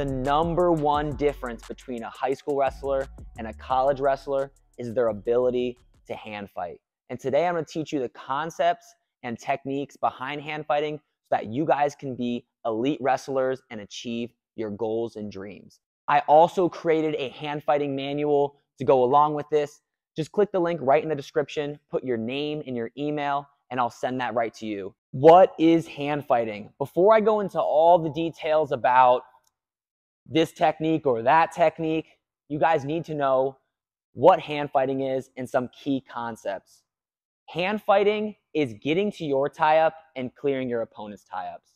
The #1 difference between a high school wrestler and a college wrestler is their ability to hand fight. And today I'm going to teach you the concepts and techniques behind hand fighting so that you guys can be elite wrestlers and achieve your goals and dreams. I also created a hand fighting manual to go along with this. Just click the link right in the description, put your name and your email, and I'll send that right to you. What is hand fighting? Before I go into all the details about this technique or that technique, you guys need to know what hand fighting is and some key concepts. Hand fighting is getting to your tie-up and clearing your opponent's tie-ups.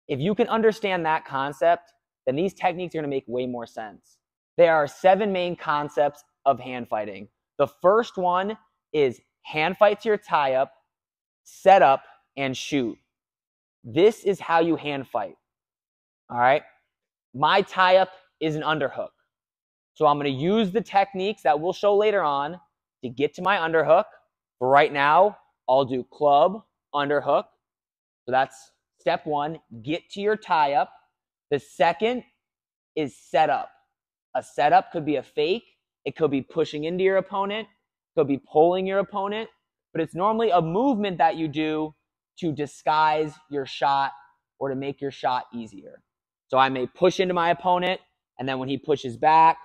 If you can understand that concept, then these techniques are going to make way more sense. There are 7 main concepts of hand fighting. The first one is hand fight to your tie-up, set up, and shoot. This is how you hand fight. All right? My tie-up is an underhook. So I'm going to use the techniques that we'll show later on to get to my underhook. For right now, I'll do club, underhook. So that's step 1, get to your tie-up. The second is set up. A setup could be a fake. It could be pushing into your opponent. It could be pulling your opponent. But it's normally a movement that you do to disguise your shot or to make your shot easier. So I may push into my opponent, and then when he pushes back,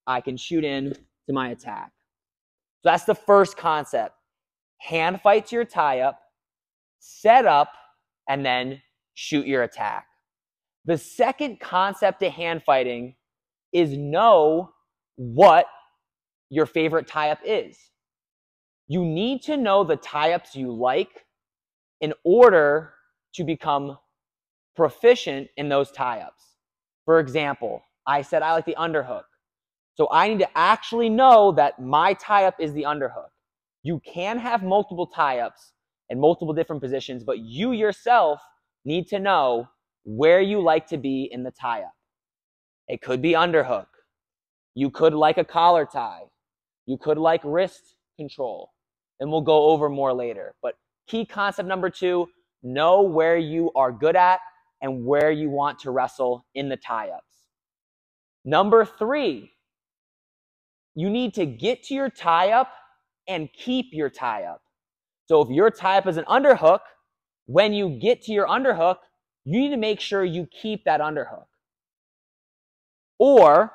I can shoot in to my attack. So that's the first concept. Hand fight to your tie-up, set up, and then shoot your attack. The second concept to hand fighting is know what your favorite tie-up is. You need to know the tie-ups you like in order to become proficient in those tie-ups. For example, I said I like the underhook. So I need to actually know that my tie-up is the underhook. You can have multiple tie-ups in multiple different positions, but you yourself need to know where you like to be in the tie-up. It could be underhook. You could like a collar tie. You could like wrist control. And we'll go over more later. But key concept number 2, know where you are good at and where you want to wrestle in the tie-ups. Number 3, you need to get to your tie-up and keep your tie-up. So if your tie-up is an underhook, when you get to your underhook, you need to make sure you keep that underhook. Or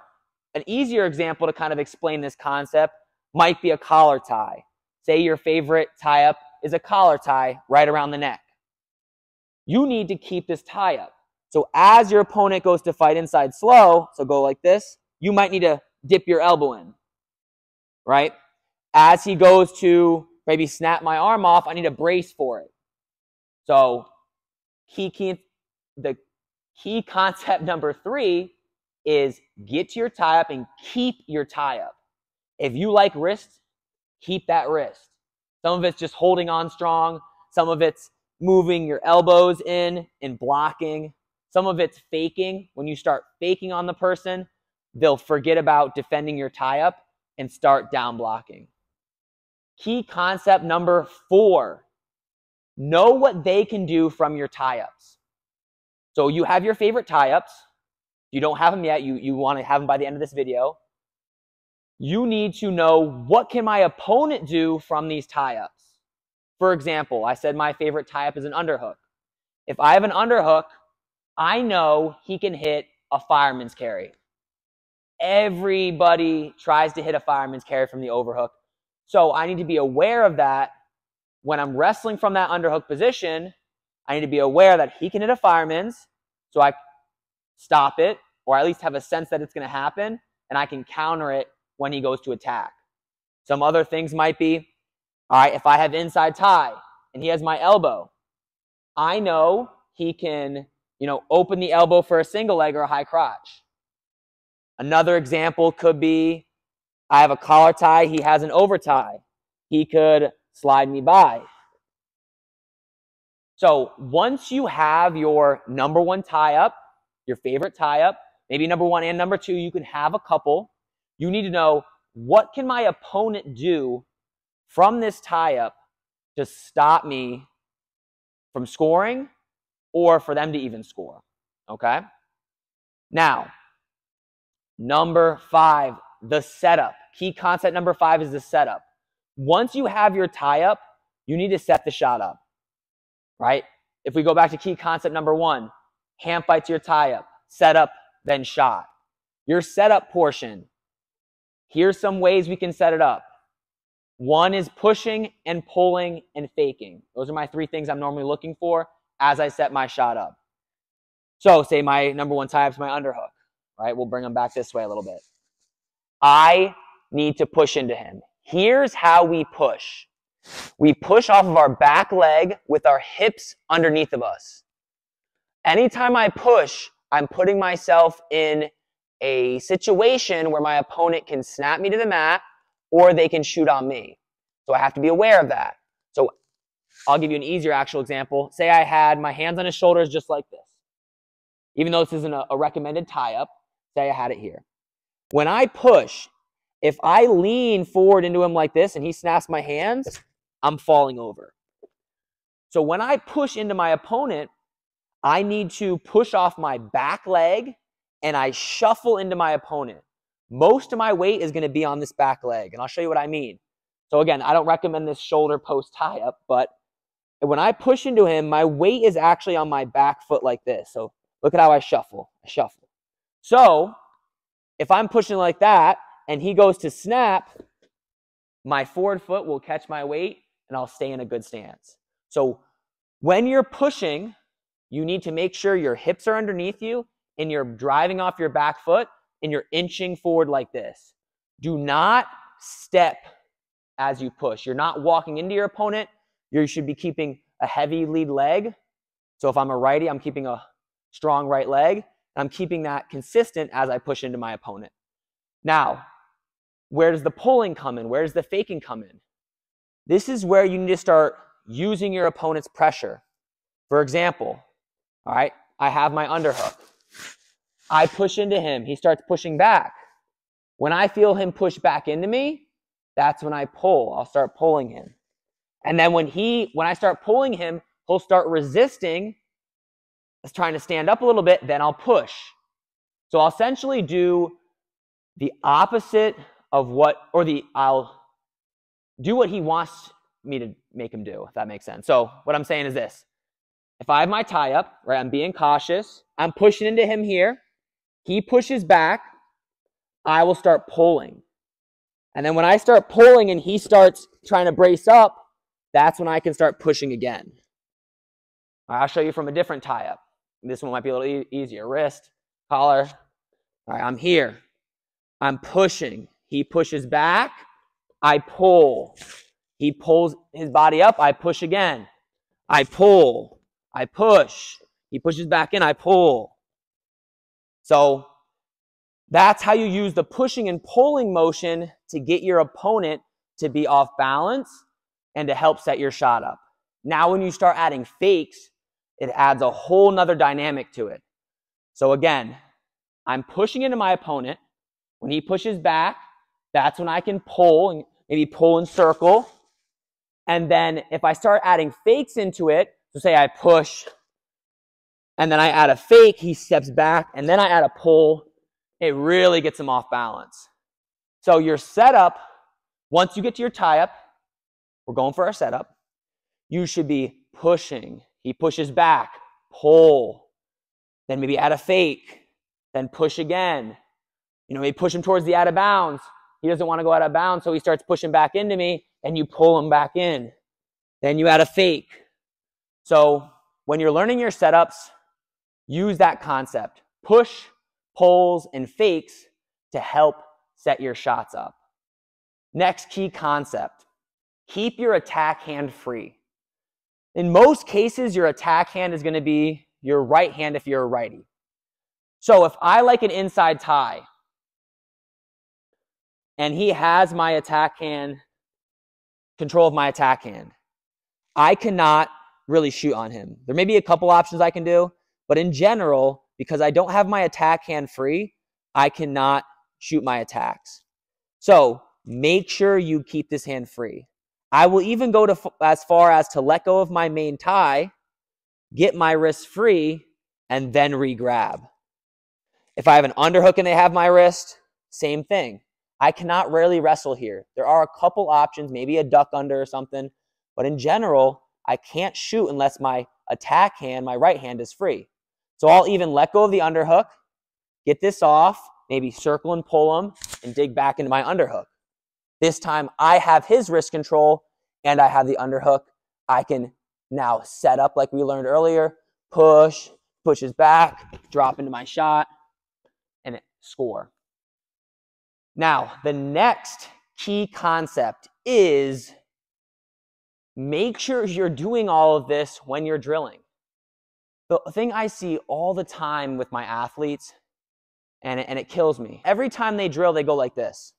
an easier example to kind of explain this concept might be a collar tie. Say your favorite tie-up is a collar tie right around the neck. You need to keep this tie-up. So as your opponent goes to fight inside slow, so go like this, you might need to dip your elbow in, right? As he goes to maybe snap my arm off, I need to brace for it. So the key concept number 3 is get to your tie-up and keep your tie-up. If you like wrist, keep that wrist. Some of it's just holding on strong. Some of it's moving your elbows in and blocking. Some of it's faking. When you start faking on the person, they'll forget about defending your tie-up and start down blocking. Key concept number 4, know what they can do from your tie-ups. So you have your favorite tie-ups. You don't have them yet. You want to have them by the end of this video. You need to know what can my opponent do from these tie-ups. For example, I said my favorite tie-up is an underhook. If I have an underhook, I know he can hit a fireman's carry. Everybody tries to hit a fireman's carry from the overhook. So I need to be aware of that. When I'm wrestling from that underhook position, I need to be aware that he can hit a fireman's, so I stop it, or at least have a sense that it's going to happen, and I can counter it when he goes to attack. Some other things might be, all right, if I have inside tie and he has my elbow, I know he can, open the elbow for a single leg or a high crotch. Another example could be, I have a collar tie, he has an over tie. He could slide me by. So once you have your number 1 tie-up, your favorite tie-up, maybe number 1 and number 2, you can have a couple. You need to know, what can my opponent do from this tie-up to stop me from scoring or for them to even score, okay? Now, number 5, the setup. Key concept number 5 is the setup. Once you have your tie up, you need to set the shot up, right? If we go back to key concept number 1, hand fight to your tie up, setup, then shot. Your setup portion, here's some ways we can set it up. 1 is pushing and pulling and faking. Those are my 3 things I'm normally looking for as I set my shot up. So say my number 1 tie up is my underhook, right? We'll bring them back this way a little bit. I need to push into him. Here's how we push. We push off of our back leg with our hips underneath of us. Anytime I push, I'm putting myself in a situation where my opponent can snap me to the mat or they can shoot on me. So I have to be aware of that. So I'll give you an easier actual example. Say I had my hands on his shoulders just like this. Even though this isn't a recommended tie-up, say I had it here. When I push, if I lean forward into him like this and he snaps my hands, I'm falling over. So when I push into my opponent, I need to push off my back leg and I shuffle into my opponent. Most of my weight is going to be on this back leg, and I'll show you what I mean. So again, I don't recommend this shoulder post tie-up, but when I push into him, my weight is actually on my back foot like this. So look at how I shuffle. I shuffle. So if I'm pushing like that and he goes to snap, my forward foot will catch my weight and I'll stay in a good stance. So when you're pushing, you need to make sure your hips are underneath you and you're driving off your back foot and you're inching forward like this. Do not step as you push. You're not walking into your opponent. You should be keeping a heavy lead leg. So if I'm a righty, I'm keeping a strong right leg. I'm keeping that consistent as I push into my opponent. Now, where does the pulling come in? Where does the faking come in? This is where you need to start using your opponent's pressure. For example, all right, I have my underhook. I push into him. He starts pushing back. When I feel him push back into me, that's when I pull. I'll start pulling him. And then when I start pulling him, he'll start resisting, trying to stand up a little bit, then I'll push. So I'll essentially do the opposite of I'll do what he wants me to make him do, if that makes sense. So what I'm saying is this. If I have my tie up, right, I'm being cautious. I'm pushing into him here. He pushes back. I will start pulling. And then when I start pulling and he starts trying to brace up, that's when I can start pushing again. I'll show you from a different tie-up. This one might be a little easier. Wrist, collar. All right, I'm here. I'm pushing. He pushes back. I pull. He pulls his body up. I push again. I pull. I push. He pushes back in. I pull. So that's how you use the pushing and pulling motion to get your opponent to be off balance and to help set your shot up. Now when you start adding fakes, it adds a whole nother dynamic to it. So again, I'm pushing into my opponent. When he pushes back, that's when I can pull, and maybe pull and circle. And then if I start adding fakes into it, so say I push, and then I add a fake, he steps back, and then I add a pull, it really gets him off balance. So your setup, once you get to your tie-up, we're going for our setup, you should be pushing. He pushes back, pull, then maybe add a fake, then push again. You know, maybe push him towards the out of bounds. He doesn't want to go out of bounds, so he starts pushing back into me, and you pull him back in. Then you add a fake. So when you're learning your setups, use that concept. Push, pulls, and fakes to help set your shots up. Next key concept, keep your attack hand free. In most cases, your attack hand is going to be your right hand if you're a righty. So if I like an inside tie, and he has my attack hand, control of my attack hand, I cannot really shoot on him. There may be a couple options I can do, but in general, because I don't have my attack hand free, I cannot shoot my attacks. So make sure you keep this hand free. I will even go as far as to let go of my main tie, get my wrist free, and then re-grab. If I have an underhook and they have my wrist, same thing. I cannot rarely wrestle here. There are a couple options, maybe a duck under or something, but in general, I can't shoot unless my attack hand, my right hand, is free. So I'll even let go of the underhook, get this off, maybe circle and pull him, and dig back into my underhook. This time I have his wrist control and I have the underhook. I can now set up like we learned earlier, push, pushes back, drop into my shot, and score. Now, the next key concept is make sure you're doing all of this when you're drilling. The thing I see all the time with my athletes, and it kills me, every time they drill, they go like this.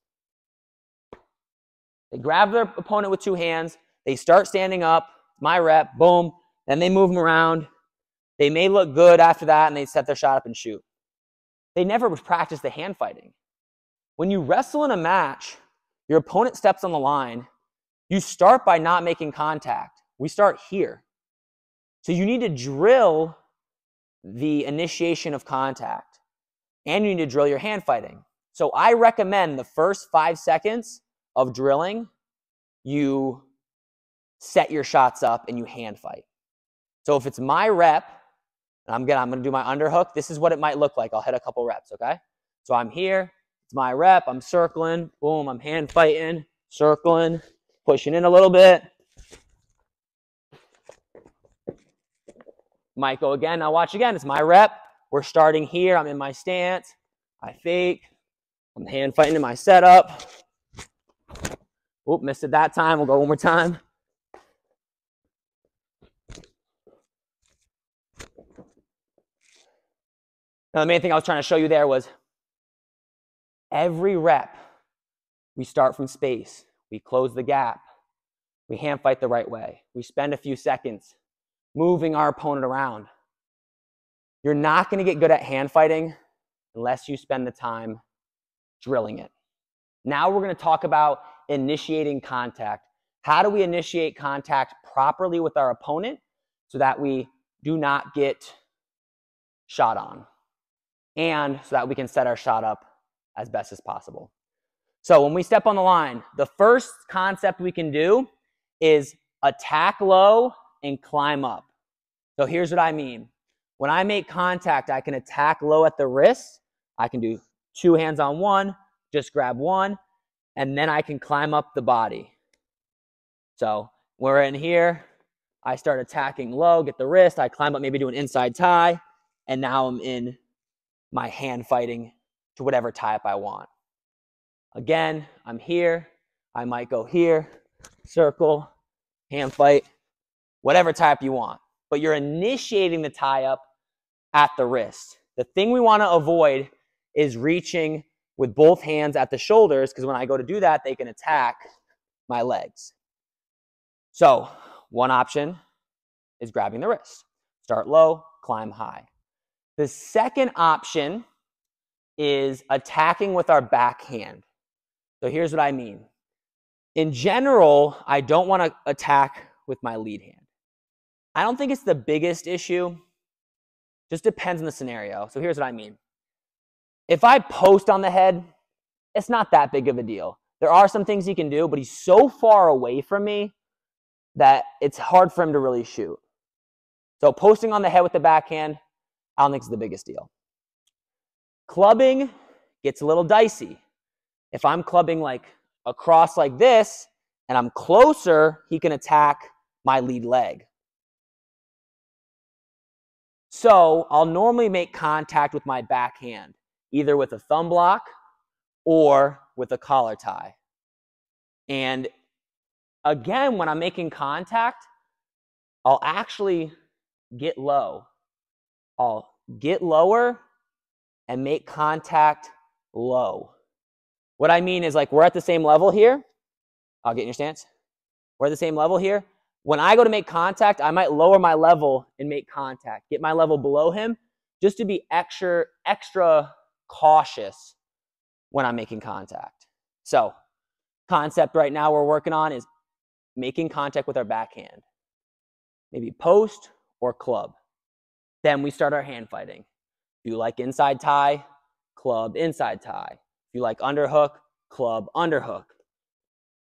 They grab their opponent with two hands, they start standing up, my rep, boom, then they move them around. They may look good after that, and they set their shot up and shoot. They never practice the hand fighting. When you wrestle in a match, your opponent steps on the line, you start by not making contact. We start here. So you need to drill the initiation of contact, and you need to drill your hand fighting. So I recommend the first 5 seconds of drilling, you set your shots up and you hand fight. So if it's my rep, and I'm gonna do my underhook, this is what it might look like. I'll hit a couple reps, okay? So I'm here, it's my rep, I'm circling, boom, I'm hand fighting, circling, pushing in a little bit. Might go again, now watch again, it's my rep. We're starting here, I'm in my stance, I fake, I'm hand fighting in my setup. Oop, missed it that time, we'll go one more time. Now, the main thing I was trying to show you there was every rep, we start from space. We close the gap. We hand fight the right way. We spend a few seconds moving our opponent around. You're not going to get good at hand fighting unless you spend the time drilling it. Now we're going to talk about initiating contact. How do we initiate contact properly with our opponent so that we do not get shot on, and so that we can set our shot up as best as possible? So when we step on the line, the first concept we can do is attack low and climb up. So here's what I mean. When I make contact, I can attack low at the wrist. I can do two hands on one, just grab one, and then I can climb up the body. So we're in here, I start attacking low, get the wrist, I climb up, maybe do an inside tie, and now I'm in my hand fighting to whatever tie up I want. Again, I'm here, I might go here, circle, hand fight, whatever tie up you want. But you're initiating the tie up at the wrist. The thing we want to avoid is reaching with both hands at the shoulders, because when I go to do that, they can attack my legs. So one option is grabbing the wrist. Start low, climb high. The second option is attacking with our backhand. So here's what I mean. In general, I don't want to attack with my lead hand. I don't think it's the biggest issue. Just depends on the scenario. So here's what I mean. If I post on the head, it's not that big of a deal. There are some things he can do, but he's so far away from me that it's hard for him to really shoot. So posting on the head with the backhand, I don't think it's the biggest deal. Clubbing gets a little dicey. If I'm clubbing like across like this and I'm closer, he can attack my lead leg. So I'll normally make contact with my backhand, either with a thumb block or with a collar tie. And again, when I'm making contact, I'll actually get low. I'll get lower and make contact low. What I mean is, like, we're at the same level here. I'll get in your stance. We're at the same level here. When I go to make contact, I might lower my level and make contact, get my level below him, just to be extra cautious when I'm making contact. So, concept right now we're working on is making contact with our backhand. Maybe post or club. Then we start our hand fighting. Do like inside tie, club, inside tie. If you like underhook, club, underhook.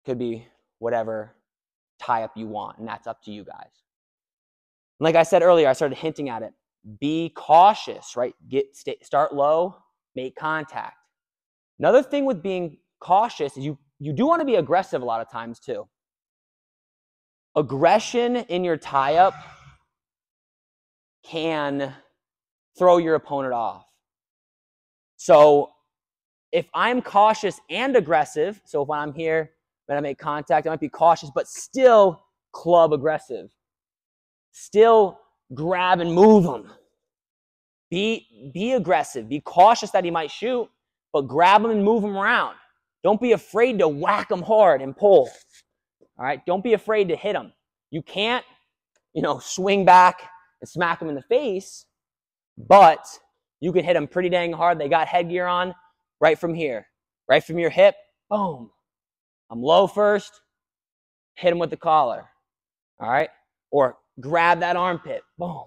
Could be whatever tie up you want, and that's up to you guys. Like I said earlier, I started hinting at it. Be cautious, right? Start low, make contact. Another thing with being cautious is you do want to be aggressive a lot of times too. Aggression in your tie-up can throw your opponent off. So if I'm cautious and aggressive, so when I'm here, when I make contact, I might be cautious, but still club aggressive. Still grab and move them. Be aggressive. Be cautious that he might shoot, but grab him and move him around. Don't be afraid to whack him hard and pull. All right? Don't be afraid to hit him. You can't, swing back and smack him in the face, but you can hit him pretty dang hard. They got headgear on right from here. Right from your hip, boom. I'm low first, hit him with the collar. All right? Or grab that armpit, boom.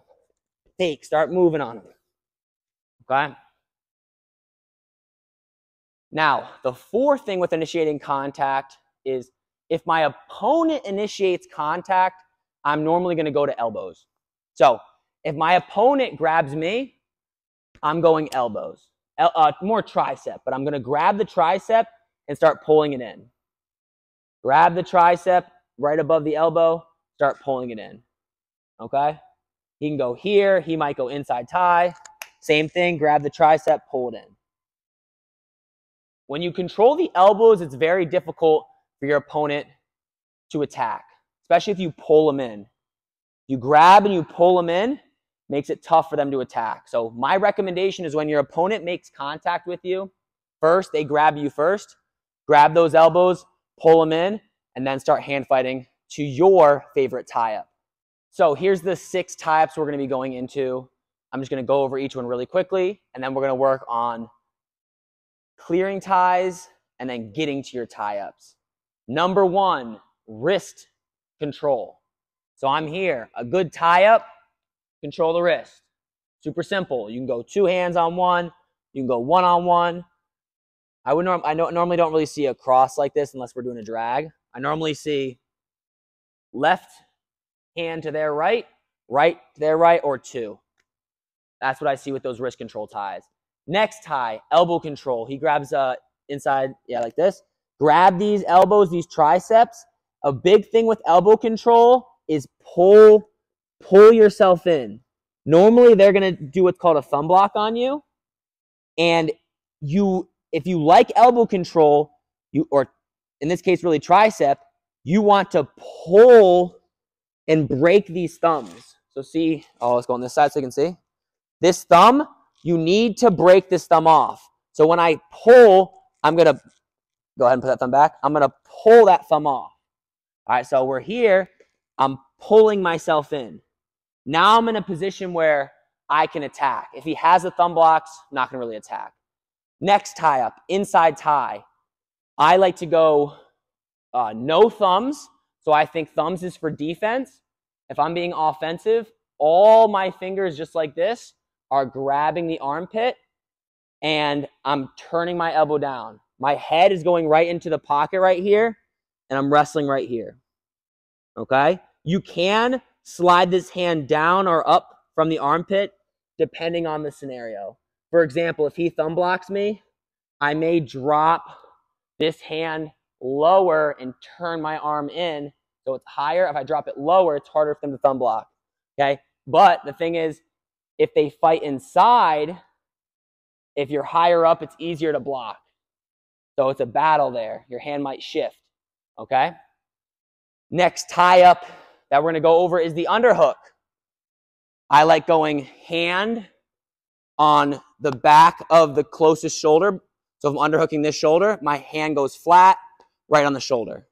Fake, start moving on him. Okay? Now, the fourth thing with initiating contact is if my opponent initiates contact, I'm normally going to go to elbows. So if my opponent grabs me, I'm going elbows. More tricep, but I'm going to grab the tricep and start pulling it in. Grab the tricep right above the elbow, start pulling it in. Okay? He can go here. He might go inside tie. Same thing, grab the tricep, pull it in. When you control the elbows, it's very difficult for your opponent to attack, especially if you pull them in. You grab and you pull them in, makes it tough for them to attack. So my recommendation is when your opponent makes contact with you, first, they grab you first, grab those elbows, pull them in, and then start hand fighting to your favorite tie-up. So here's the 6 tie-ups we're going to be going into. I'm just going to go over each one really quickly, and then we're going to work on clearing ties and then getting to your tie-ups. Number 1, wrist control. So I'm here, a good tie-up, control the wrist. Super simple. You can go 2 hands on one. You can go 1 on 1. I normally don't really see a cross like this unless we're doing a drag. I normally see left hand to their right, right to their right, or 2. That's what I see with those wrist control ties. Next tie, elbow control. He grabs inside, like this. Grab these elbows, these triceps. A big thing with elbow control is pull yourself in. Normally, they're going to do what's called a thumb block on you. And if you like elbow control, or in this case, really tricep, you want to pull and break these thumbs. So see, let's go on this side so you can see. This thumb, you need to break this thumb off. So when I pull, I'm going to go ahead and put that thumb back. I'm going to pull that thumb off. All right, so we're here. I'm pulling myself in. Now I'm in a position where I can attack. If he has the thumb blocks, I'm not going to really attack. Next tie up, inside tie. I like to go no thumbs. So I think thumbs is for defense. If I'm being offensive, all my fingers just like this are grabbing the armpit and I'm turning my elbow down. My head is going right into the pocket right here and I'm wrestling right here. Okay? You can slide this hand down or up from the armpit depending on the scenario. For example, if he thumb blocks me, I may drop this hand lower and turn my arm in so it's higher. If I drop it lower, it's harder for them to thumb block. Okay? But the thing is, if they fight inside, if you're higher up, it's easier to block. So it's a battle there. Your hand might shift. Okay? Next tie up that we're going to go over is the underhook. I like going hand on the back of the closest shoulder. So if I'm underhooking this shoulder, my hand goes flat right on the shoulder.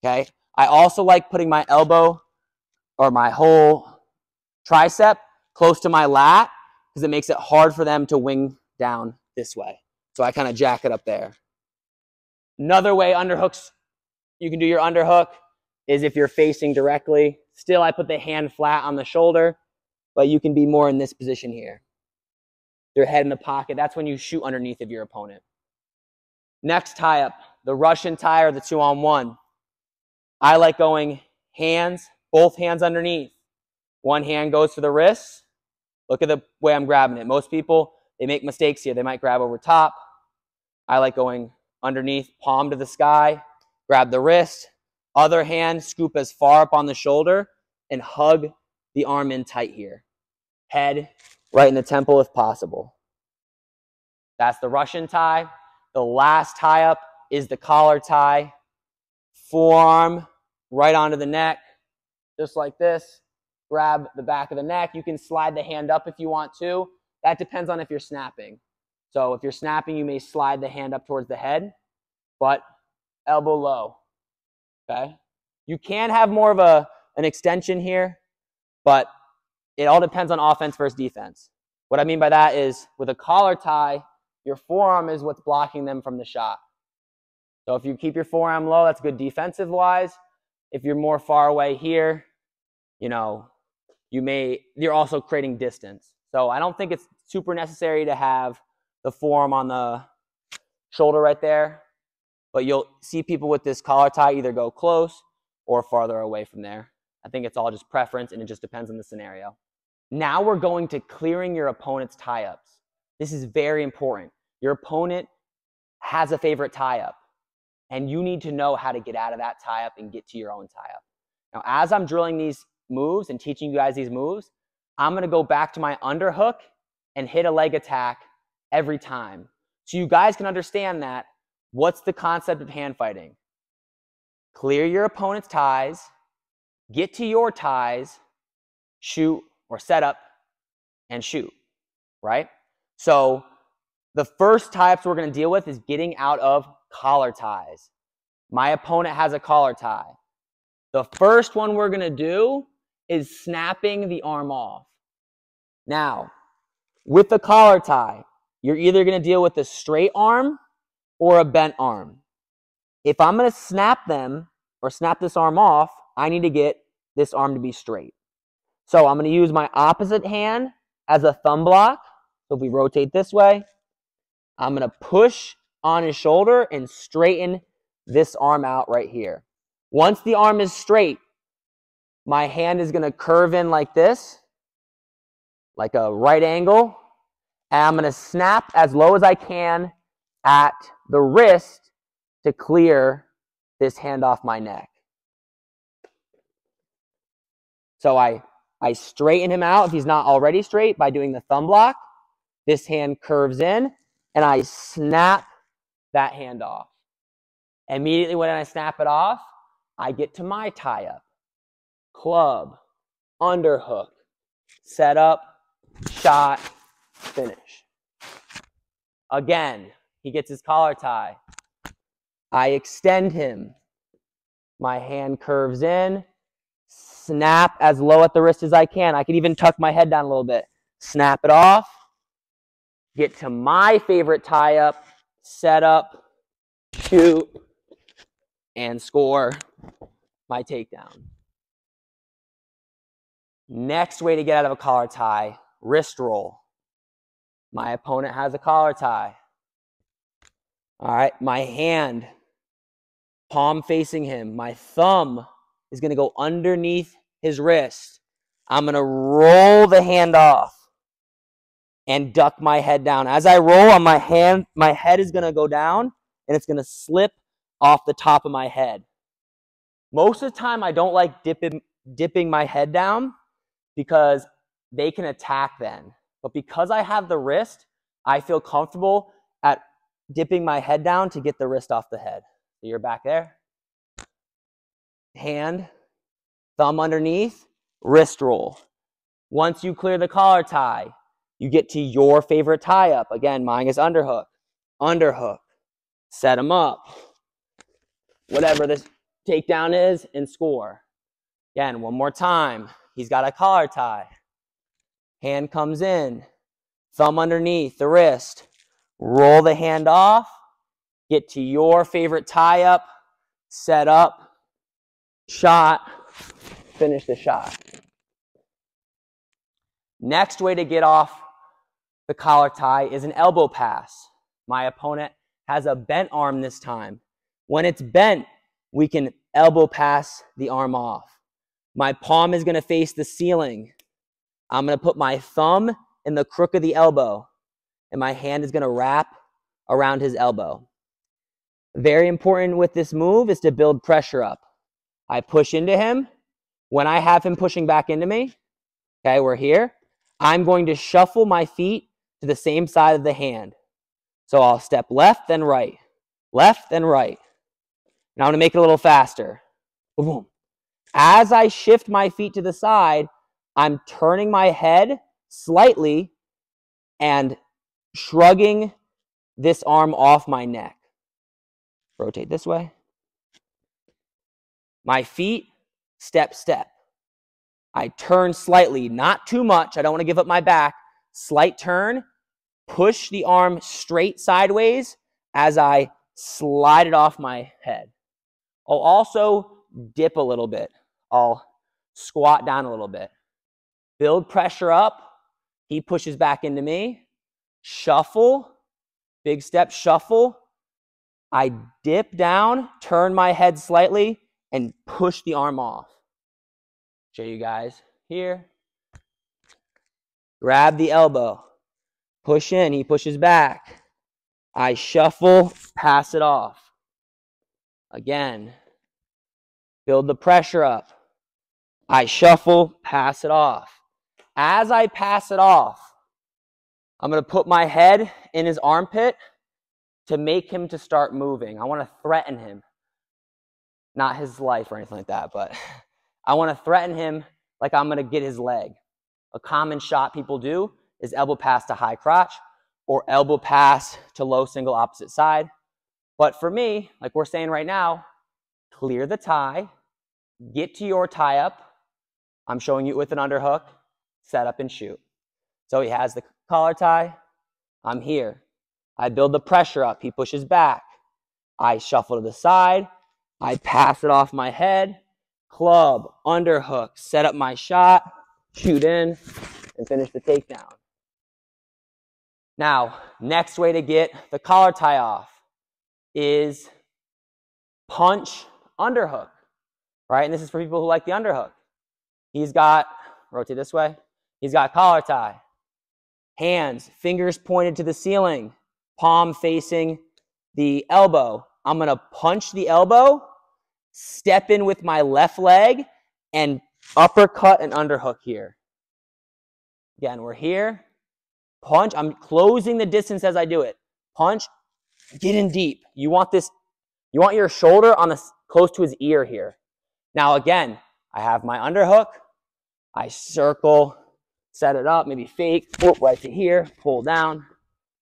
Okay? I also like putting my elbow or my whole tricep close to my lat because it makes it hard for them to wing down this way. So I kind of jack it up there. Another way underhooks, you can do your underhook is if you're facing directly. Still, I put the hand flat on the shoulder, but you can be more in this position here. their head in the pocket. That's when you shoot underneath of your opponent. Next tie up, the Russian tie or the 2-on-1. I like going hands, both hands underneath. One hand goes for the wrist. Look at the way I'm grabbing it. Most people, they make mistakes here. They might grab over top. I like going underneath, palm to the sky, grab the wrist. Other hand, scoop as far up on the shoulder and hug the arm in tight here. Head right in the temple if possible. That's the Russian tie. The last tie up is the collar tie. Forearm right onto the neck, just like this. Grab the back of the neck. You can slide the hand up if you want to. That depends on if you're snapping. So if you're snapping, you may slide the hand up towards the head, but elbow low, okay? You can have more of an extension here, but it all depends on offense versus defense. What I mean by that is with a collar tie, your forearm is what's blocking them from the shot. So if you keep your forearm low, that's good defensive-wise. If you're more far away here, you know, you're also creating distance. So I don't think it's super necessary to have the forearm on the shoulder right there, but you'll see people with this collar tie either go close or farther away from there. I think it's all just preference, and it just depends on the scenario. Now we're going to clearing your opponent's tie-ups. This is very important. Your opponent has a favorite tie-up, and you need to know how to get out of that tie-up and get to your own tie-up. Now, as I'm drilling these moves and teaching you guys these moves, I'm going to go back to my underhook and hit a leg attack every time. So you guys can understand that. What's the concept of hand fighting? Clear your opponent's ties, get to your ties, shoot or set up, and shoot, right? So the first tie-ups we're going to deal with is getting out of collar ties. My opponent has a collar tie. The first one we're going to do is snapping the arm off. Now, with the collar tie, you're either going to deal with a straight arm or a bent arm. If I'm going to snap them or snap this arm off, I need to get this arm to be straight. So I'm going to use my opposite hand as a thumb block. So if we rotate this way, I'm going to push on his shoulder and straighten this arm out right here. Once the arm is straight, my hand is going to curve in like this, like a right angle, and I'm going to snap as low as I can at the wrist to clear this hand off my neck. So I straighten him out if he's not already straight by doing the thumb block. This hand curves in, and I snap that hand off. Immediately when I snap it off, I get to my tie-up. Club, underhook, set up, shot, finish. Again, he gets his collar tie. I extend him. My hand curves in, snap as low at the wrist as I can. I can even tuck my head down a little bit. Snap it off, get to my favorite tie-up, set up, shoot, and score my takedown. Next way to get out of a collar tie, wrist roll. My opponent has a collar tie. All right, my hand, palm facing him. My thumb is going to go underneath his wrist. I'm going to roll the hand off and duck my head down. As I roll on my hand, my head is going to go down, and it's going to slip off the top of my head. Most of the time, I don't like dipping my head down because they can attack then. But because I have the wrist, I feel comfortable at dipping my head down to get the wrist off the head. So you're back there. Hand, thumb underneath, wrist roll. Once you clear the collar tie, you get to your favorite tie-up. Again, mine is underhook. Underhook. Set him up. Whatever this takedown is, and score. Again, one more time. He's got a collar tie. Hand comes in. Thumb underneath the wrist. Roll the hand off. Get to your favorite tie-up. Set up. Shot. Finish the shot. Next way to get off the collar tie is an elbow pass. My opponent has a bent arm this time. When it's bent, we can elbow pass the arm off. My palm is going to face the ceiling. I'm going to put my thumb in the crook of the elbow, and my hand is going to wrap around his elbow. Very important with this move is to build pressure up. I push into him. When I have him pushing back into me, okay, we're here, I'm going to shuffle my feet to the same side of the hand. So I'll step left, then right, left, then right. Now I'm going to make it a little faster. Boom. As I shift my feet to the side, I'm turning my head slightly and shrugging this arm off my neck. Rotate this way. My feet, step, step. I turn slightly, not too much. I don't want to give up my back. Slight turn. Push the arm straight sideways as I slide it off my head. I'll also dip a little bit. I'll squat down a little bit. Build pressure up. He pushes back into me. Shuffle. Big step, shuffle. I dip down, turn my head slightly, and push the arm off. Show you guys here. Grab the elbow. Push in, he pushes back. I shuffle, pass it off. Again, build the pressure up. I shuffle, pass it off. As I pass it off, I'm going to put my head in his armpit to make him to start moving. I want to threaten him. Not his life or anything like that, but I want to threaten him like I'm going to get his leg. A common shot people do is elbow pass to high crotch or elbow pass to low single opposite side. But for me, like we're saying right now, clear the tie, get to your tie up. I'm showing you with an underhook, set up and shoot. So he has the collar tie. I'm here. I build the pressure up. He pushes back. I shuffle to the side. I pass it off my head. Club, underhook, set up my shot, shoot in, and finish the takedown. Now, next way to get the collar tie off is punch underhook, right? And this is for people who like the underhook. He's got, rotate this way, he's got collar tie. Hands, fingers pointed to the ceiling, palm facing the elbow. I'm going to punch the elbow, step in with my left leg, and uppercut and underhook here. Again, we're here. Punch. I'm closing the distance as I do it. Punch. Get in deep. You want this. You want your shoulder on the close to his ear here. Now again, I have my underhook. I circle, set it up, maybe fake, whoop, right to here, pull down,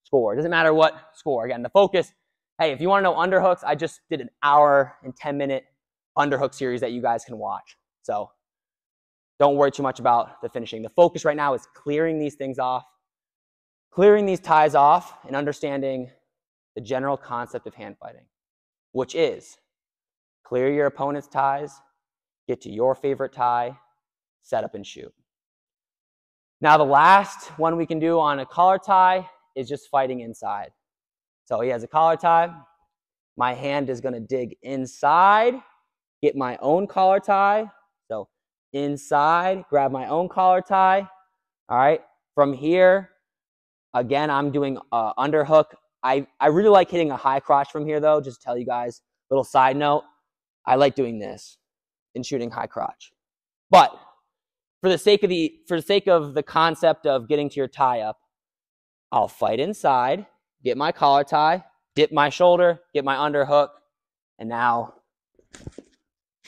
score. It doesn't matter what score. Again, the focus. Hey, if you want to know underhooks, I just did an hour and 10-minute underhook series that you guys can watch. So don't worry too much about the finishing. The focus right now is clearing these things off, clearing these ties off, and understanding the general concept of hand fighting, which is clear your opponent's ties, get to your favorite tie, set up and shoot. Now the last one we can do on a collar tie is just fighting inside. So he has a collar tie. My hand is going to dig inside, get my own collar tie. So inside, grab my own collar tie. All right. From here, again, I'm doing underhook. I really like hitting a high crotch from here, though. Just to tell you guys, little side note, I like doing this and shooting high crotch. But for the sake of the concept of getting to your tie up, I'll fight inside, get my collar tie, dip my shoulder, get my underhook, and now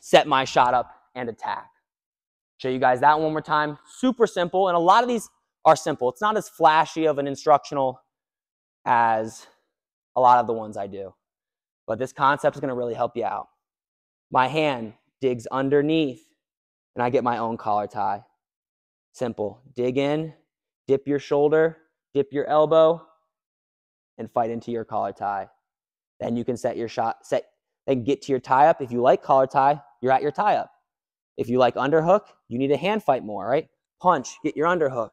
set my shot up and attack. Show you guys that one more time. Super simple, and a lot of these are simple. It's not as flashy of an instructional as a lot of the ones I do. But this concept is going to really help you out. My hand digs underneath, and I get my own collar tie. Simple. Dig in, dip your shoulder, dip your elbow, and fight into your collar tie. Then you can set your shot, then get to your tie up. If you like collar tie, you're at your tie up. If you like underhook, you need to hand fight more, right? Punch, get your underhook,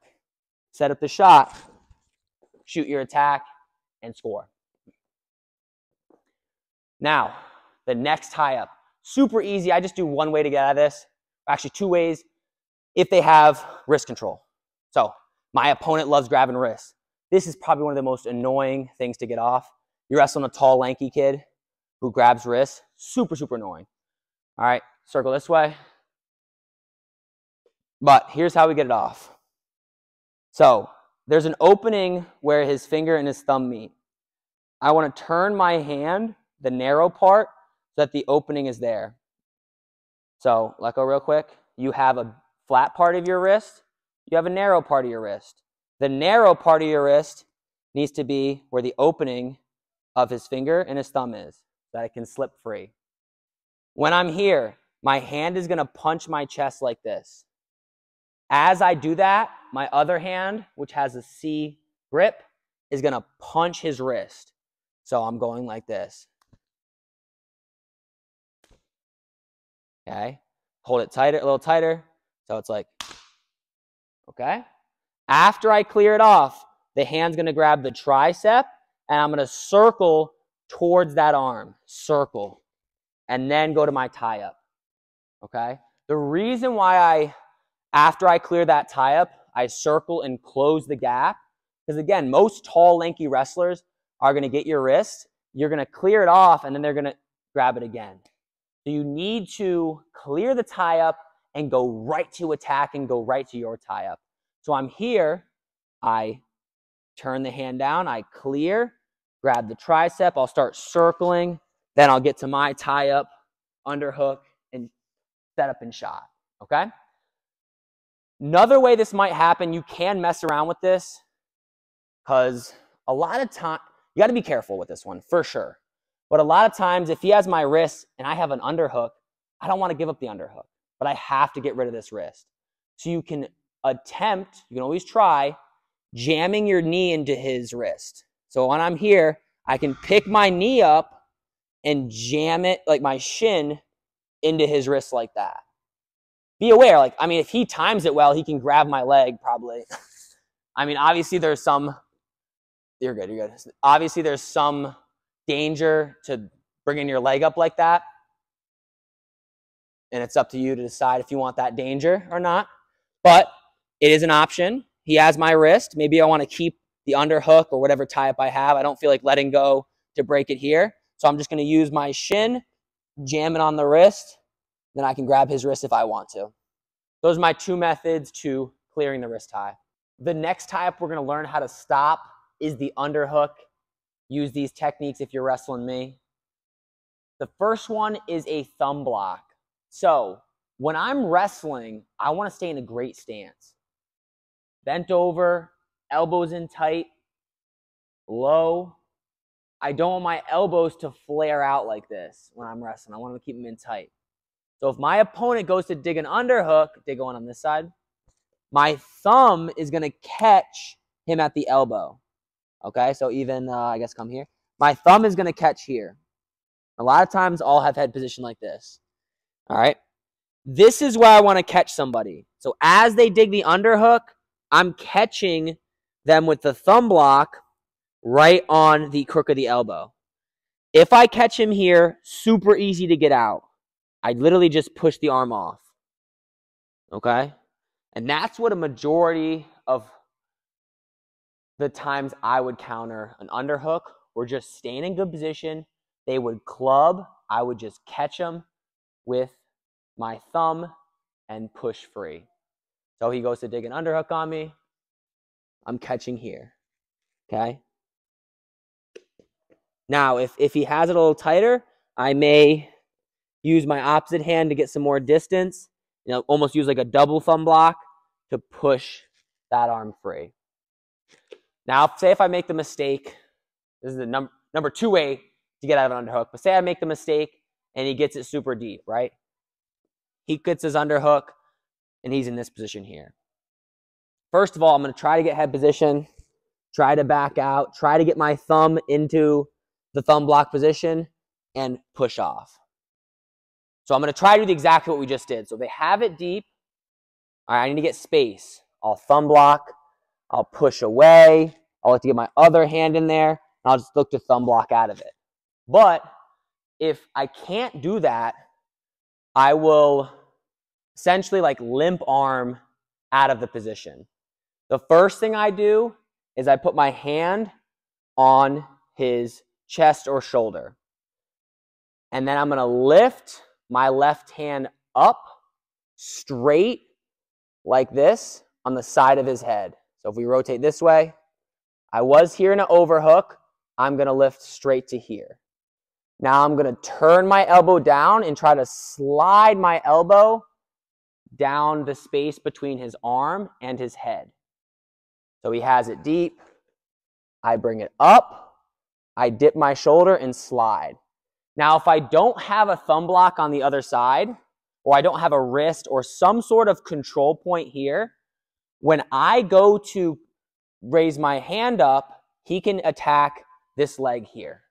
set up the shot, shoot your attack, and score. Now, the next tie-up. Super easy. I just do one way to get out of this. Actually, two ways if they have wrist control. So my opponent loves grabbing wrists. This is probably one of the most annoying things to get off. You're wrestling a tall, lanky kid who grabs wrists. Super, super annoying. All right, circle this way. But here's how we get it off. So there's an opening where his finger and his thumb meet. I want to turn my hand, the narrow part, so that the opening is there. So let go real quick. You have a flat part of your wrist. You have a narrow part of your wrist. The narrow part of your wrist needs to be where the opening of his finger and his thumb is, so that it can slip free. When I'm here, my hand is going to punch my chest like this. As I do that, my other hand, which has a C grip, is going to punch his wrist. So I'm going like this. Okay? Hold it tighter, a little tighter. So it's like, okay? After I clear it off, the hand's going to grab the tricep, and I'm going to circle towards that arm. Circle. And then go to my tie-up. Okay? The reason why after I clear that tie-up, I circle and close the gap, because again, most tall, lanky wrestlers are going to get your wrist, you're going to clear it off, and then they're going to grab it again. So you need to clear the tie-up and go right to attack and go right to your tie-up. So I'm here, I turn the hand down, I clear, grab the tricep, I'll start circling, then I'll get to my tie-up, underhook, and set up and shot, okay? Another way this might happen, you can mess around with this, because a lot of time, you got to be careful with this one, for sure. But a lot of times, if he has my wrist and I have an underhook, I don't want to give up the underhook, but I have to get rid of this wrist. So you can attempt, you can always try, jamming your knee into his wrist. So when I'm here, I can pick my knee up and jam it, like my shin, into his wrist like that. Be aware, like, I mean, if he times it well, he can grab my leg probably. I mean, obviously there's some, you're good. Obviously there's some danger to bringing your leg up like that. And it's up to you to decide if you want that danger or not. But it is an option. He has my wrist. Maybe I want to keep the underhook or whatever tie-up I have. I don't feel like letting go to break it here. So I'm just going to use my shin, jam it on the wrist. Then I can grab his wrist if I want to. Those are my two methods to clearing the wrist tie. The next tie-up we're going to learn how to stop is the underhook. Use these techniques if you're wrestling me. The first one is a thumb block. So when I'm wrestling, I want to stay in a great stance. Bent over, elbows in tight, low. I don't want my elbows to flare out like this when I'm wrestling. I want to keep them in tight. So if my opponent goes to dig an underhook, they go on this side, my thumb is going to catch him at the elbow. Okay, so even, I guess come here. My thumb is going to catch here. A lot of times I'll have head position like this. All right, this is where I want to catch somebody. So as they dig the underhook, I'm catching them with the thumb block right on the crook of the elbow. If I catch him here, super easy to get out. I literally just push the arm off, okay? And that's what a majority of the times I would counter an underhook. We're just staying in good position. They would club. I would just catch them with my thumb and push free. So he goes to dig an underhook on me. I'm catching here, okay? Now, if he has it a little tighter, I may use my opposite hand to get some more distance. You know, almost use like a double thumb block to push that arm free. Now, say if I make the mistake, this is the number two way to get out of an underhook, but say I make the mistake and he gets it super deep, right? He gets his underhook and he's in this position here. First of all, I'm going to try to get head position, try to back out, try to get my thumb into the thumb block position and push off. So I'm going to try to do exactly what we just did. So they have it deep. All right, I need to get space. I'll thumb block. I'll push away. I like to get my other hand in there, and I'll just look to thumb block out of it. But if I can't do that, I will essentially like limp arm out of the position. The first thing I do is I put my hand on his chest or shoulder. And then I'm going to lift my left hand up straight like this on the side of his head. So if we rotate this way, I was here in an overhook. I'm going to lift straight to here. Now I'm going to turn my elbow down and try to slide my elbow down the space between his arm and his head. So he has it deep. I bring it up. I dip my shoulder and slide. Now, if I don't have a thumb block on the other side, or I don't have a wrist or some sort of control point here, when I go to raise my hand up, he can attack this leg here.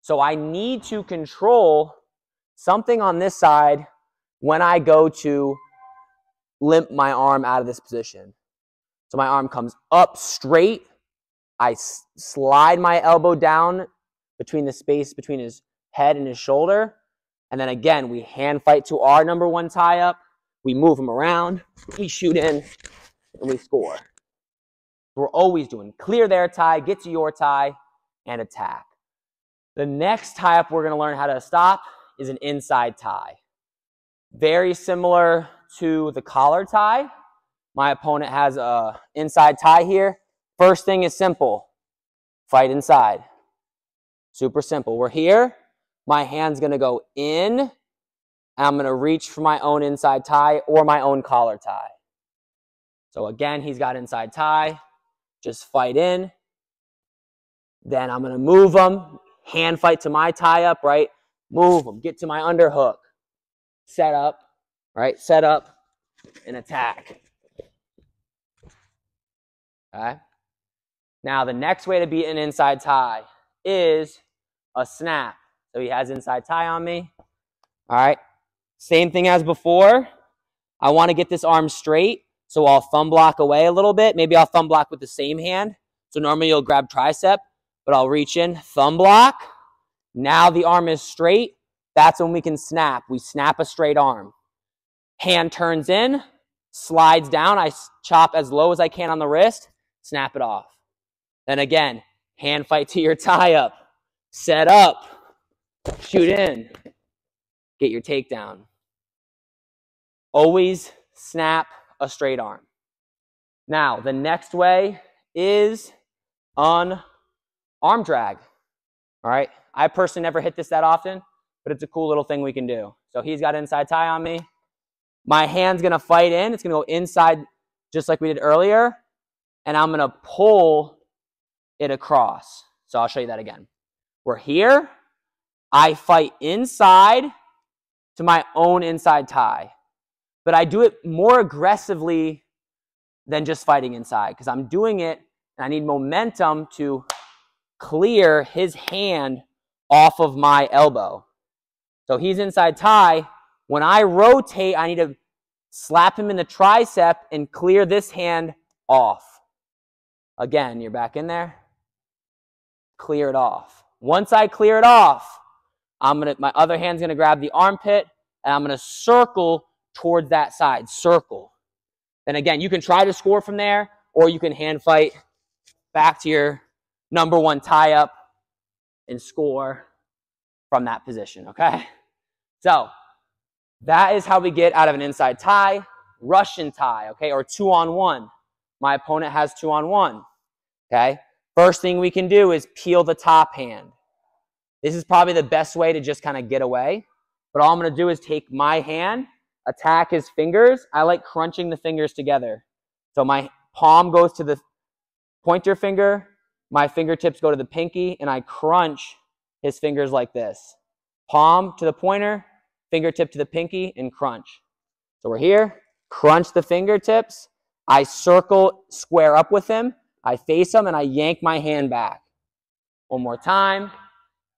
So I need to control something on this side when I go to limp my arm out of this position. So my arm comes up straight. I slide my elbow down between the space between his head and his shoulder. And then again, we hand fight to our number one tie up. We move him around. We shoot in and we score. We're always doing clear their tie, get to your tie, and attack. The next tie up we're going to learn how to stop is an inside tie. Very similar to the collar tie. My opponent has an inside tie here. First thing is simple. Fight inside. Super simple. We're here. My hand's going to go in. And I'm going to reach for my own inside tie or my own collar tie. So again, he's got inside tie. Just fight in. Then I'm going to move him. Hand fight to my tie up, right? Move him. Get to my underhook. Set up, right? Set up and attack. Okay? Now, the next way to beat an inside tie is a snap. So he has inside tie on me. All right? Same thing as before. I want to get this arm straight, so I'll thumb block away a little bit. Maybe I'll thumb block with the same hand. So normally you'll grab tricep, but I'll reach in, thumb block. Now the arm is straight. That's when we can snap. We snap a straight arm. Hand turns in, slides down. I chop as low as I can on the wrist, snap it off. Then again, hand fight to your tie up. Set up, shoot in, get your takedown. Always snap a straight arm. Now, the next way is an arm drag. All right, I personally never hit this that often, but it's a cool little thing we can do. So he's got inside tie on me. My hand's going to fight in. It's going to go inside just like we did earlier, and I'm going to pull it across. So I'll show you that again. We're here. I fight inside to my own inside tie, but I do it more aggressively than just fighting inside because I'm doing it and I need momentum to clear his hand off of my elbow. So he's inside tie. When I rotate, I need to slap him in the tricep and clear this hand off. Again, you're back in there. Clear it off. Once I clear it off, my other hand's going to grab the armpit, and I'm going to circle towards that side. Circle. Then again, you can try to score from there, or you can hand fight back to your number one tie up and score from that position, okay? So that is how we get out of an inside tie. Russian tie, okay, or 2-on-1. My opponent has 2-on-1, okay? First thing we can do is peel the top hand. This is probably the best way to just kind of get away. But all I'm going to do is take my hand, attack his fingers. I like crunching the fingers together. So my palm goes to the pointer finger. My fingertips go to the pinky, and I crunch his fingers like this. Palm to the pointer, fingertip to the pinky, and crunch. So we're here. Crunch the fingertips. I circle, square up with him. I face him, and I yank my hand back. One more time.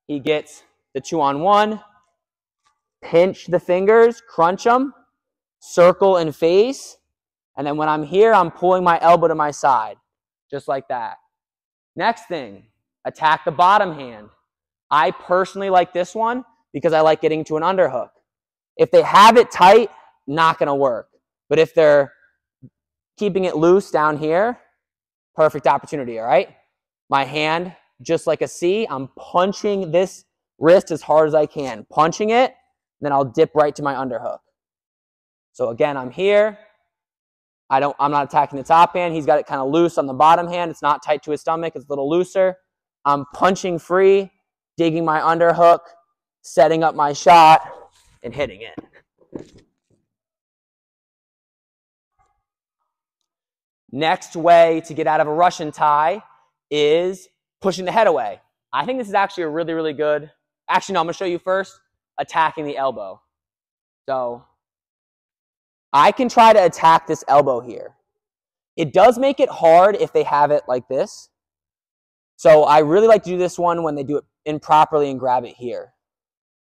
He gets the 2-on-1. Pinch the fingers, crunch them, circle and face. And then when I'm here, I'm pulling my elbow to my side, just like that. Next thing, attack the bottom hand. I personally like this one because I like getting to an underhook. If they have it tight, not going to work. But if they're keeping it loose down here, perfect opportunity, all right? My hand, just like a C, I'm punching this wrist as hard as I can. Punching it, then I'll dip right to my underhook. So again, I'm here. I'm not attacking the top hand. He's got it kind of loose on the bottom hand. It's not tight to his stomach. It's a little looser. I'm punching free, digging my underhook, setting up my shot, and hitting it. Next way to get out of a Russian tie is pushing the head away. I think this is actually a really, really good. Actually, no, I'm going to show you first attacking the elbow. So I can try to attack this elbow here. It does make it hard if they have it like this. So I really like to do this one when they do it improperly and grab it here.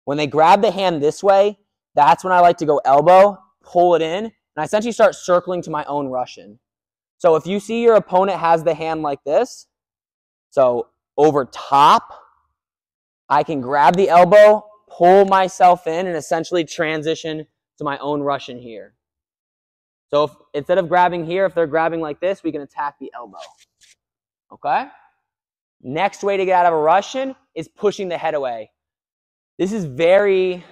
When they grab the hand this way, that's when I like to go elbow, pull it in, and I essentially start circling to my own Russian. So if you see your opponent has the hand like this, so over top, I can grab the elbow, pull myself in, and essentially transition to my own Russian here. So if, instead of grabbing here, if they're grabbing like this, we can attack the elbow. Okay? Next way to get out of a Russian is pushing the head away. This is a very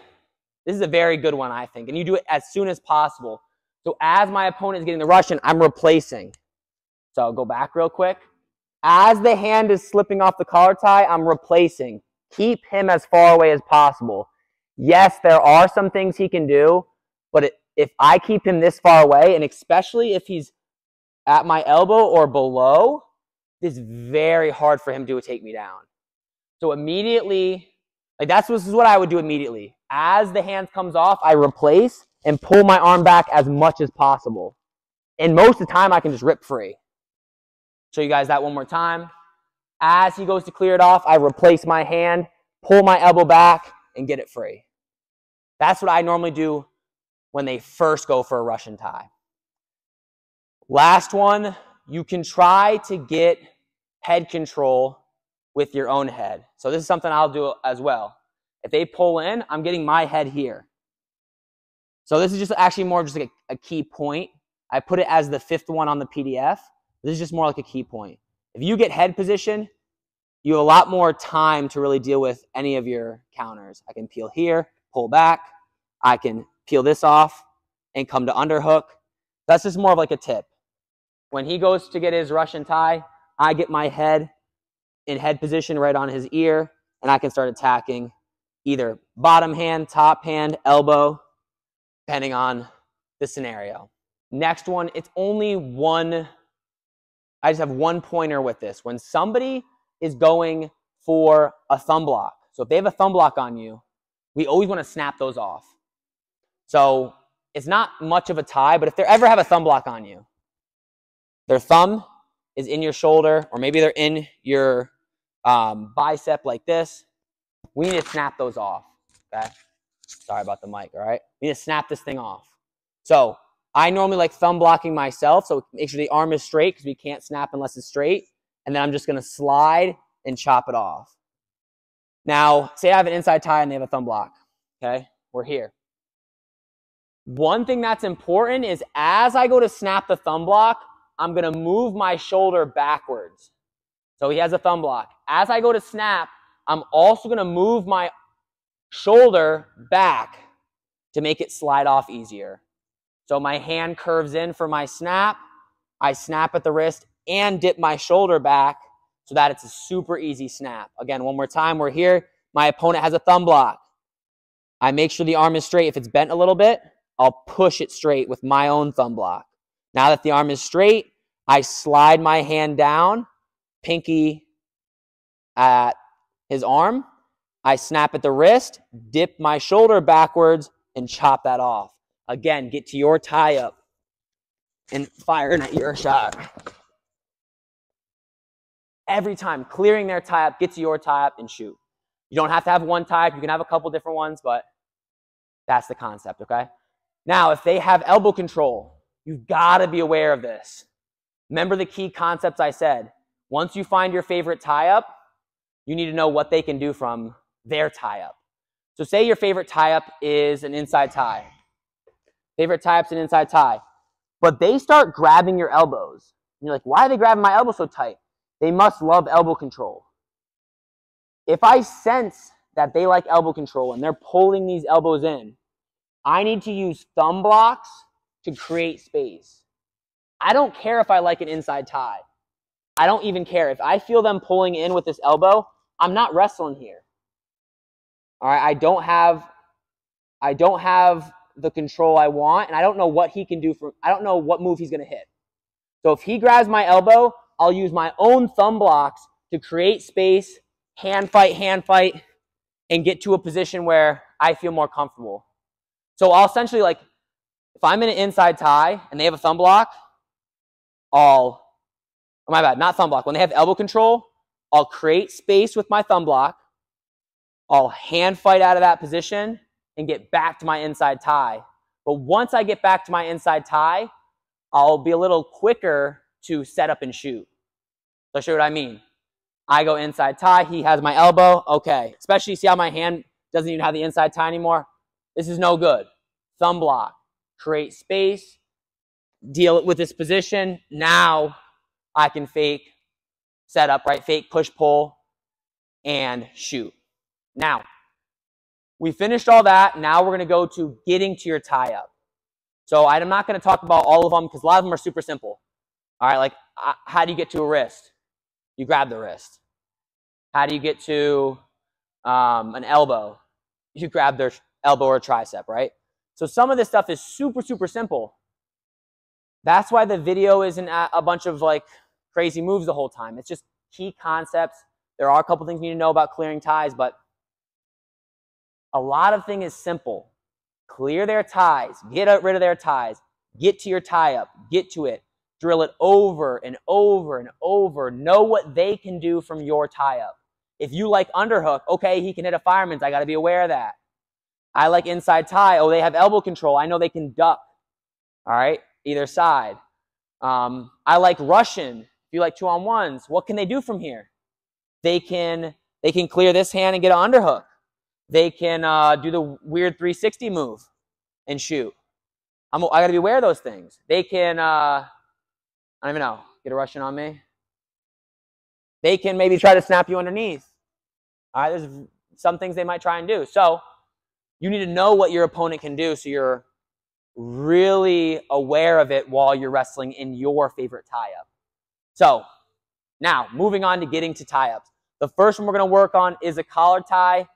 good one, I think. And you do it as soon as possible. So as my opponent is getting the Russian, I'm replacing. So I'll go back real quick. As the hand is slipping off the collar tie, I'm replacing. Keep him as far away as possible. Yes, there are some things he can do, but if I keep him this far away, and especially if he's at my elbow or below, it's very hard for him to take me down. So immediately, this is what I would do immediately. As the hand comes off, I replace and pull my arm back as much as possible. And most of the time, I can just rip free. Show you guys that one more time. As he goes to clear it off, I replace my hand, pull my elbow back, and get it free. That's what I normally do when they first go for a Russian tie. Last one, you can try to get head control with your own head. So this is something I'll do as well. If they pull in, I'm getting my head here. So this is just actually more just like a key point. I put it as the 5th one on the PDF. This is just more like a key point. If you get head position, you have a lot more time to really deal with any of your counters. I can peel here, pull back. I can peel this off and come to underhook. That's just more of like a tip. When he goes to get his Russian tie, I get my head in head position right on his ear, and I can start attacking either bottom hand, top hand, elbow, depending on the scenario. Next one, it's only one. I just have one pointer with this. When somebody is going for a thumb block, so if they have a thumb block on you, we always want to snap those off. So it's not much of a tie, but if they ever have a thumb block on you, their thumb is in your shoulder, or maybe they're in your bicep like this, we need to snap those off, okay? Sorry about the mic, all right? We need to snap this thing off. So I normally like thumb blocking myself, so make sure the arm is straight because we can't snap unless it's straight. And then I'm just going to slide and chop it off. Now, say I have an inside tie and they have a thumb block, okay? We're here. One thing that's important is as I go to snap the thumb block, I'm going to move my shoulder backwards. So he has a thumb block. As I go to snap, I'm also going to move my shoulder back to make it slide off easier. So my hand curves in for my snap. I snap at the wrist and dip my shoulder back so that it's a super easy snap. Again, one more time, we're here. My opponent has a thumb block. I make sure the arm is straight. If it's bent a little bit, I'll push it straight with my own thumb block. Now that the arm is straight, I slide my hand down, pinky at his arm. I snap at the wrist, dip my shoulder backwards, and chop that off. Again, get to your tie-up and firing at your shot. Every time, clearing their tie-up, get to your tie-up, and shoot. You don't have to have one tie-up. You can have a couple different ones, but that's the concept, okay? Now, if they have elbow control, you've got to be aware of this. Remember the key concepts I said. Once you find your favorite tie-up, you need to know what they can do from their tie-up. So say your favorite tie-up is an inside tie. Favorite tie-up's an inside tie. But they start grabbing your elbows. And you're like, why are they grabbing my elbow so tight? They must love elbow control. If I sense that they like elbow control and they're pulling these elbows in, I need to use thumb blocks to create space. I don't care if I like an inside tie. I don't even care. If I feel them pulling in with this elbow, I'm not wrestling here. All right, I don't have the control I want, and I don't know what he can do I don't know what move he's going to hit. So if he grabs my elbow, I'll use my own thumb blocks to create space, hand fight, and get to a position where I feel more comfortable. So I'll essentially, like, if I'm in an inside tie and they have a thumb block, oh my bad, not thumb block. When they have elbow control, I'll create space with my thumb block. I'll hand fight out of that position and get back to my inside tie. But once I get back to my inside tie, I'll be a little quicker to set up and shoot. So I'll show you what I mean. I go inside tie, he has my elbow, okay. Especially, see how my hand doesn't even have the inside tie anymore? This is no good. Thumb block, create space, deal with this position. Now I can fake, set up, right? Fake, push, pull, and shoot. Now, we finished all that. Now we're going to go to getting to your tie-up. So I'm not going to talk about all of them because a lot of them are super simple. All right, like how do you get to a wrist? You grab the wrist. How do you get to an elbow? You grab their elbow or tricep, right? So some of this stuff is super, super simple. That's why the video isn't a bunch of like crazy moves the whole time. It's just key concepts. There are a couple things you need to know about clearing ties, but a lot of things is simple. Clear their ties. Get rid of their ties. Get to your tie-up. Get to it. Drill it over and over and over. Know what they can do from your tie-up. If you like underhook, okay, he can hit a fireman's. I got to be aware of that. I like inside tie. Oh, they have elbow control. I know they can duck. All right, either side. I like Russian. If you like 2-on-1s, what can they do from here? They can clear this hand and get an underhook. They can do the weird 360 move and shoot. I got to be aware of those things. They can, I don't even know, get a Russian on me. They can maybe try to snap you underneath. All right, there's some things they might try and do. So you need to know what your opponent can do so you're really aware of it while you're wrestling in your favorite tie-up. So now, moving on to getting to tie-ups. The first one we're going to work on is a collar tie.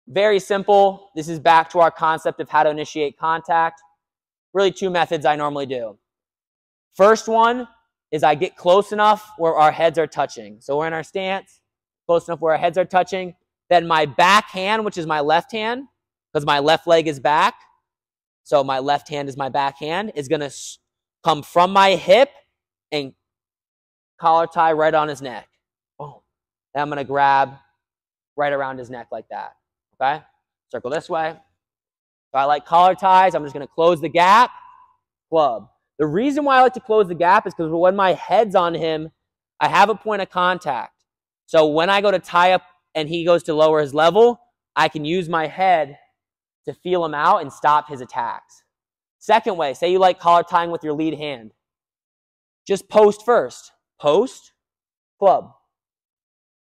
Very simple. This is back to our concept of how to initiate contact. Really two methods I normally do. First one is I get close enough where our heads are touching. So we're in our stance, close enough where our heads are touching. Then my back hand, which is my left hand, because my left leg is back, so my left hand is my back hand, is going to come from my hip and collar tie right on his neck. Boom. Then I'm going to grab right around his neck like that. Okay? Circle this way. If I like collar ties, I'm just going to close the gap, club. The reason why I like to close the gap is because when my head's on him, I have a point of contact. So when I go to tie up and he goes to lower his level, I can use my head to feel him out and stop his attacks. Second way, say you like collar tying with your lead hand. Just post first. Post, club.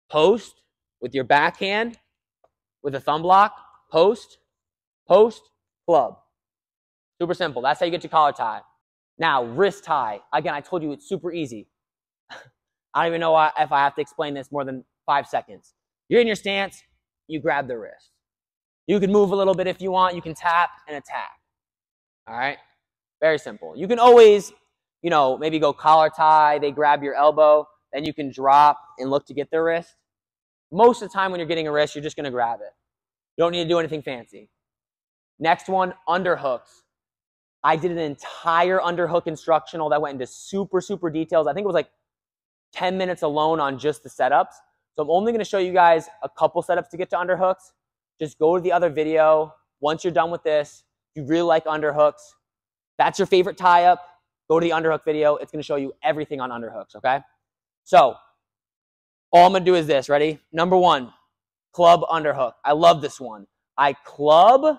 Post with your backhand with a thumb block. Post, post, club. Super simple. That's how you get your collar tie. Now, wrist tie. Again, I told you it's super easy. I don't even know if I have to explain this more than 5 seconds. You're in your stance, you grab the wrist. You can move a little bit if you want. You can tap and attack. All right? Very simple. You can always, maybe go collar tie, they grab your elbow, then you can drop and look to get their wrist. Most of the time when you're getting a wrist, you're just going to grab it. You don't need to do anything fancy. Next one, underhooks. I did an entire underhook instructional that went into super, super details. I think it was like 10 minutes alone on just the setups. So I'm only going to show you guys a couple setups to get to underhooks. Just go to the other video. Once you're done with this, if you really like underhooks, that's your favorite tie-up, go to the underhook video. It's going to show you everything on underhooks, okay? So all I'm going to do is this. Ready? Number one, club underhook. I love this one. I club,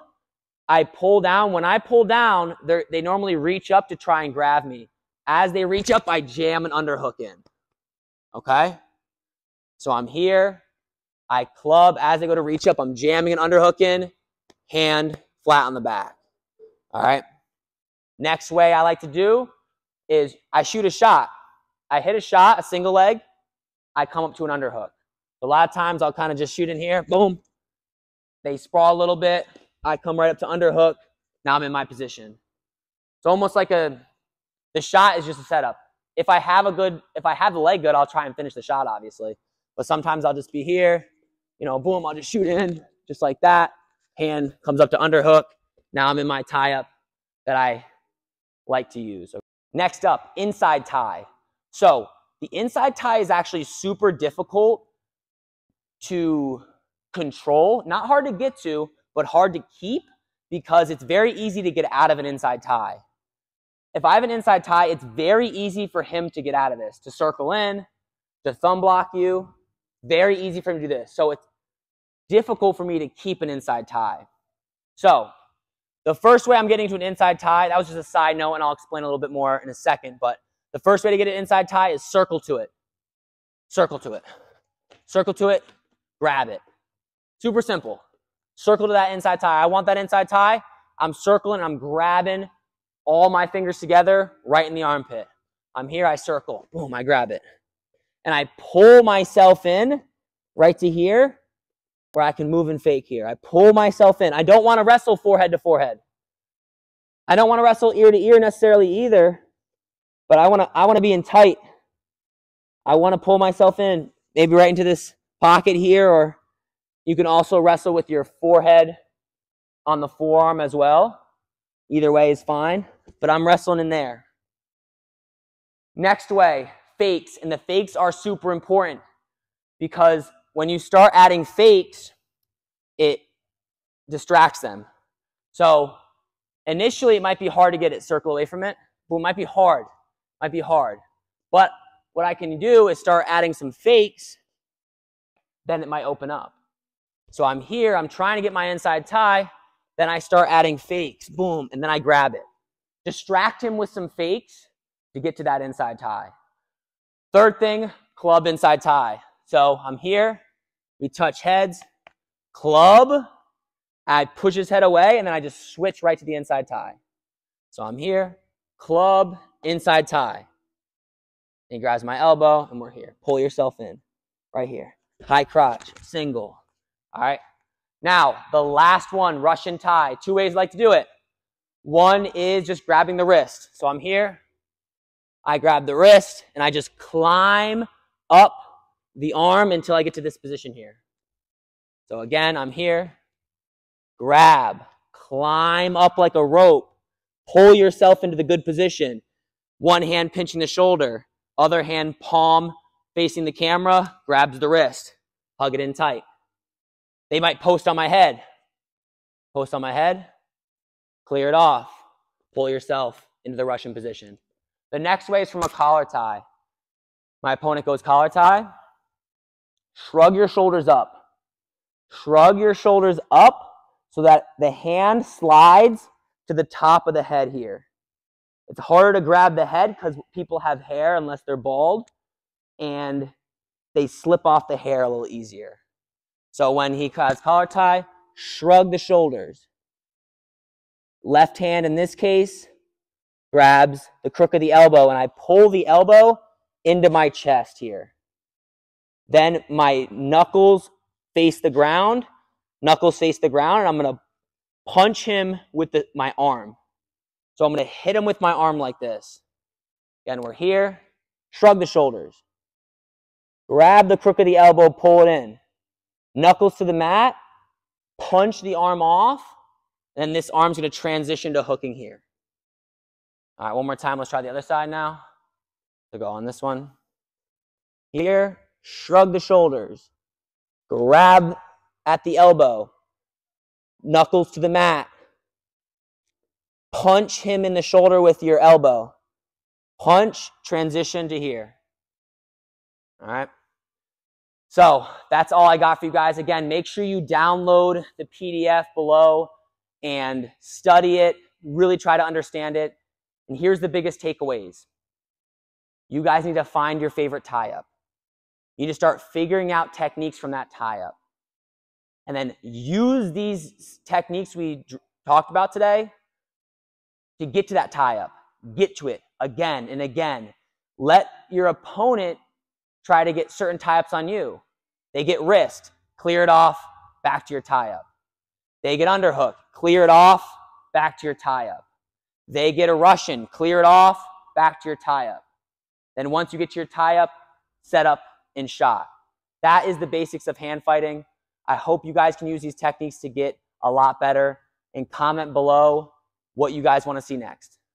I pull down. When I pull down, they normally reach up to try and grab me. As they reach up, I jam an underhook in. Okay? So I'm here. I club. As they go to reach up, I'm jamming an underhook in. Hand flat on the back. All right? Next way I like to do is I shoot a shot. I hit a shot, a single leg. I come up to an underhook. A lot of times I'll kind of just shoot in here. Boom. They sprawl a little bit. I come right up to underhook. Now I'm in my position. It's almost like the shot is just a setup. If I have the leg good, I'll try and finish the shot, obviously. But sometimes I'll just be here, you know, boom, I'll just shoot in, just like that. Hand comes up to underhook. Now I'm in my tie-up that I like to use. Next up, inside tie. So the inside tie is actually super difficult to control. Not hard to get to, but hard to keep because it's very easy to get out of an inside tie. If I have an inside tie, it's very easy for him to get out of this, to circle in, to thumb block you. Very easy for him to do this. So it's difficult for me to keep an inside tie. So the first way I'm getting to an inside tie, that was just a side note, and I'll explain a little bit more in a second, but the first way to get an inside tie is circle to it. Circle to it. Circle to it, grab it. Super simple. Circle to that inside tie. I want that inside tie. I'm circling, I'm grabbing all my fingers together right in the armpit. I'm here, I circle. Boom, I grab it. And I pull myself in right to here where I can move and fake here. I pull myself in. I don't want to wrestle forehead to forehead. I don't want to wrestle ear to ear necessarily either, but I want to be in tight. I want to pull myself in, maybe right into this pocket here, or you can also wrestle with your forehead on the forearm as well. Either way is fine, but I'm wrestling in there. Next way, fakes. And the fakes are super important because when you start adding fakes, it distracts them. So initially, it might be hard to get it circle away from it, but it might be hard. It might be hard. But what I can do is start adding some fakes, then it might open up. So I'm here, I'm trying to get my inside tie, then I start adding fakes, boom, and then I grab it. Distract him with some fakes to get to that inside tie. Third thing, club inside tie. So I'm here, we touch heads, club, I push his head away, and then I just switch right to the inside tie. So I'm here, club, inside tie. And he grabs my elbow, and we're here. Pull yourself in, right here. High crotch, single. All right. Now, the last one, Russian tie. Two ways I like to do it. One is just grabbing the wrist. So I'm here. I grab the wrist, and I just climb up the arm until I get to this position here. So again, I'm here. Grab. Climb up like a rope. Pull yourself into the good position. One hand pinching the shoulder. Other hand, palm facing the camera, grabs the wrist. Hug it in tight. They might post on my head. Post on my head. Clear it off. Pull yourself into the Russian position. The next way is from a collar tie. My opponent goes collar tie. Shrug your shoulders up. Shrug your shoulders up so that the hand slides to the top of the head here. It's harder to grab the head because people have hair unless they're bald, and they slip off the hair a little easier. So when he has collar tie, shrug the shoulders. Left hand in this case grabs the crook of the elbow, and I pull the elbow into my chest here. Then my knuckles face the ground, and I'm going to punch him with my arm. So I'm going to hit him with my arm like this. Again, we're here. Shrug the shoulders. Grab the crook of the elbow, pull it in. Knuckles to the mat, punch the arm off, and this arm's going to transition to hooking here. All right, one more time. Let's try the other side now. So go on this one. Here, shrug the shoulders. Grab at the elbow. Knuckles to the mat. Punch him in the shoulder with your elbow. Punch, transition to here. All right. So that's all I got for you guys. Again, make sure you download the PDF below and study it. Really try to understand it. And here's the biggest takeaways. You guys need to find your favorite tie-up. You need to start figuring out techniques from that tie-up. And then use these techniques we talked about today to get to that tie-up. Get to it again and again. Let your opponent try to get certain tie-ups on you. They get wrist, clear it off, back to your tie-up. They get underhook, clear it off, back to your tie-up. They get a Russian, clear it off, back to your tie-up. Then once you get to your tie-up, set up and shot. That is the basics of hand fighting. I hope you guys can use these techniques to get a lot better, and comment below what you guys want to see next.